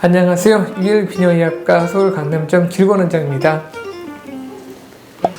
안녕하세요. 이일비뇨의학과 서울 강남점 길건원장입니다.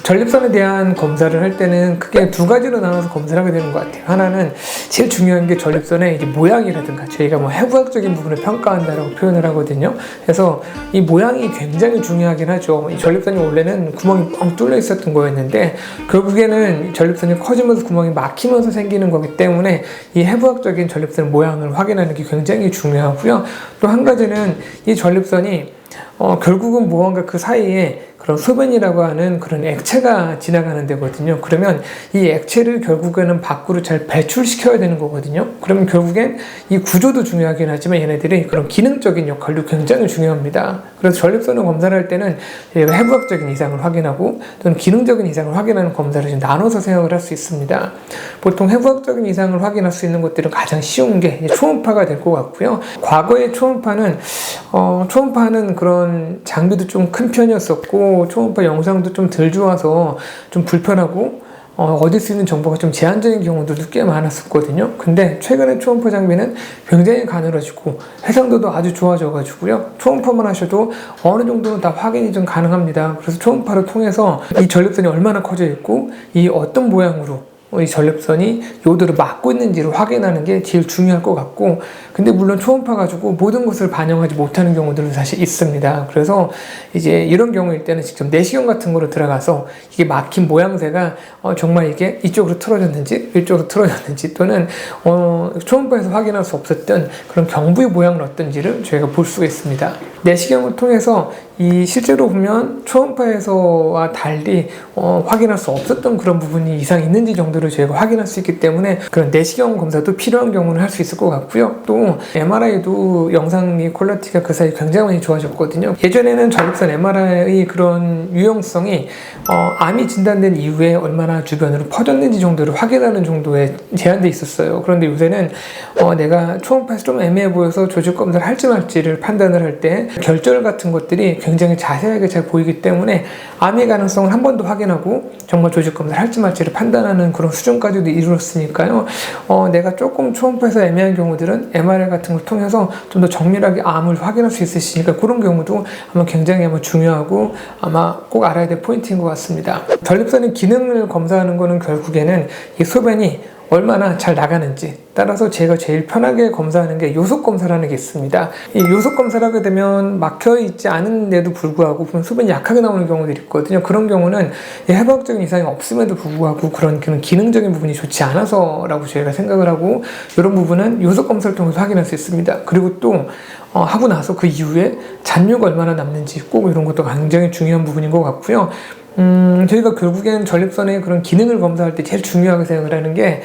전립선에 대한 검사를 할 때는 크게 두 가지로 나눠서 검사를 하게 되는 것 같아요. 하나는 제일 중요한 게 전립선의 이제 모양이라든가 저희가 해부학적인 부분을 평가한다라고 표현을 하거든요. 그래서 이 모양이 굉장히 중요하긴 하죠. 이 전립선이 원래는 구멍이 뻥 뚫려 있었던 거였는데 결국에는 전립선이 커지면서 구멍이 막히면서 생기는 거기 때문에 이 해부학적인 전립선 모양을 확인하는 게 굉장히 중요하고요. 또 한 가지는 이 전립선이 결국은 무언가 그 사이에 그런 소변이라고 하는 그런 액체가 지나가는 데거든요. 그러면 이 액체를 결국에는 밖으로 잘 배출시켜야 되는 거거든요. 그러면 결국엔 이 구조도 중요하긴 하지만 얘네들이 그런 기능적인 역할도 굉장히 중요합니다. 그래서 전립선을 검사를 할 때는 해부학적인 이상을 확인하고 또는 기능적인 이상을 확인하는 검사를 좀 나눠서 생각을 할 수 있습니다. 보통 해부학적인 이상을 확인할 수 있는 것들은 가장 쉬운 게 초음파가 될 것 같고요. 과거의 초음파는 그런 장비도 좀 큰 편이었었고 초음파 영상도 좀 덜 좋아서 좀 불편하고 얻을 수 있는 정보가 좀 제한적인 경우들도 꽤 많았었거든요. 근데 최근에 초음파 장비는 굉장히 가늘어지고 해상도도 아주 좋아져가지고요. 초음파만 하셔도 어느 정도는 다 확인이 좀 가능합니다. 그래서 초음파를 통해서 이 전립선이 얼마나 커져 있고 이 어떤 모양으로 이 전립선이 요도를 막고 있는지를 확인하는 게 제일 중요할 것 같고, 근데 물론 초음파 가지고 모든 것을 반영하지 못하는 경우들도 사실 있습니다. 그래서 이제 이런 경우일 때는 직접 내시경 같은 거로 들어가서 이게 막힌 모양새가 정말 이게 이쪽으로 틀어졌는지 이쪽으로 틀어졌는지 또는 초음파에서 확인할 수 없었던 그런 경부의 모양은 어떤지를 저희가 볼 수가 있습니다. 내시경을 통해서 이 실제로 보면 초음파에서와 달리 확인할 수 없었던 그런 부분이 이상 있는지 정도를 저희가 확인할 수 있기 때문에 그런 내시경 검사도 필요한 경우는 할 수 있을 것 같고요. 또 MRI도 영상이 퀄리티가 그 사이 굉장히 많이 좋아졌거든요. 예전에는 전립선 MRI의 그런 유용성이 암이 진단된 이후에 얼마나 주변으로 퍼졌는지 정도를 확인하는 정도에 제한돼 있었어요. 그런데 요새는 내가 초음파에서 좀 애매해 보여서 조직 검사를 할지 말지를 판단을 할 때 결절 같은 것들이 굉장히 자세하게 잘 보이기 때문에 암의 가능성을 한 번 더 확인하고 정말 조직 검사를 할지 말지를 판단하는 그런 수준까지도 이르렀으니까요. 내가 조금 초음파에서 애매한 경우들은 MRI 같은 걸 통해서 좀 더 정밀하게 암을 확인할 수 있으시니까 그런 경우도 아마 굉장히 중요하고 아마 꼭 알아야 될 포인트인 것 같습니다. 전립선의 기능을 검사하는 거는 결국에는 이 소변이 얼마나 잘 나가는지 따라서 제가 제일 편하게 검사하는 게 요속 검사라는 게 있습니다. 이 요속 검사를 하게 되면 막혀 있지 않은데도 불구하고 소변이 약하게 나오는 경우들이 있거든요. 그런 경우는 해부학적인 이상이 없음에도 불구하고 그런 기능적인 부분이 좋지 않아서라고 저희가 생각을 하고 이런 부분은 요속 검사를 통해서 확인할 수 있습니다. 그리고 또 하고 나서 그 이후에 잔류가 얼마나 남는지 꼭 이런 것도 굉장히 중요한 부분인 것 같고요. 저희가 결국엔 전립선의 그런 기능을 검사할 때 제일 중요하게 생각을 하는 게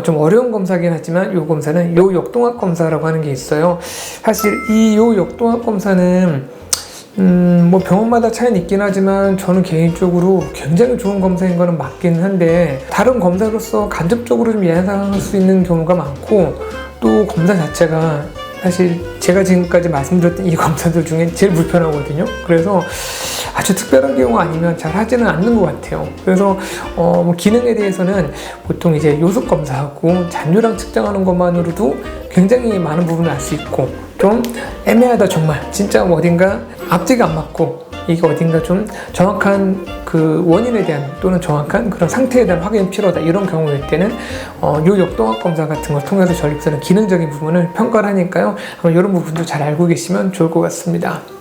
좀 어려운 검사긴 하지만 이 검사는 요역동학 검사라고 하는 게 있어요. 사실 이 요역동학 검사는 병원마다 차이는 있긴 하지만 저는 개인적으로 굉장히 좋은 검사인 거는 맞긴 한데 다른 검사로서 간접적으로 좀 예상할 수 있는 경우가 많고 또 검사 자체가 사실 제가 지금까지 말씀드렸던 이 검사들 중에 제일 불편하거든요. 그래서 아주 특별한 경우 아니면 잘 하지는 않는 것 같아요. 그래서 기능에 대해서는 보통 이제 요속 검사하고 잔류량 측정하는 것만으로도 굉장히 많은 부분을 알 수 있고 좀 애매하다 정말 진짜 어딘가 앞뒤가 안 맞고 이게 어딘가 좀 정확한 그 원인에 대한 또는 정확한 그런 상태에 대한 확인이 필요하다 이런 경우일 때는 요역동학 검사 같은 걸 통해서 전립선의 기능적인 부분을 평가를 하니까요. 이런 부분도 잘 알고 계시면 좋을 것 같습니다.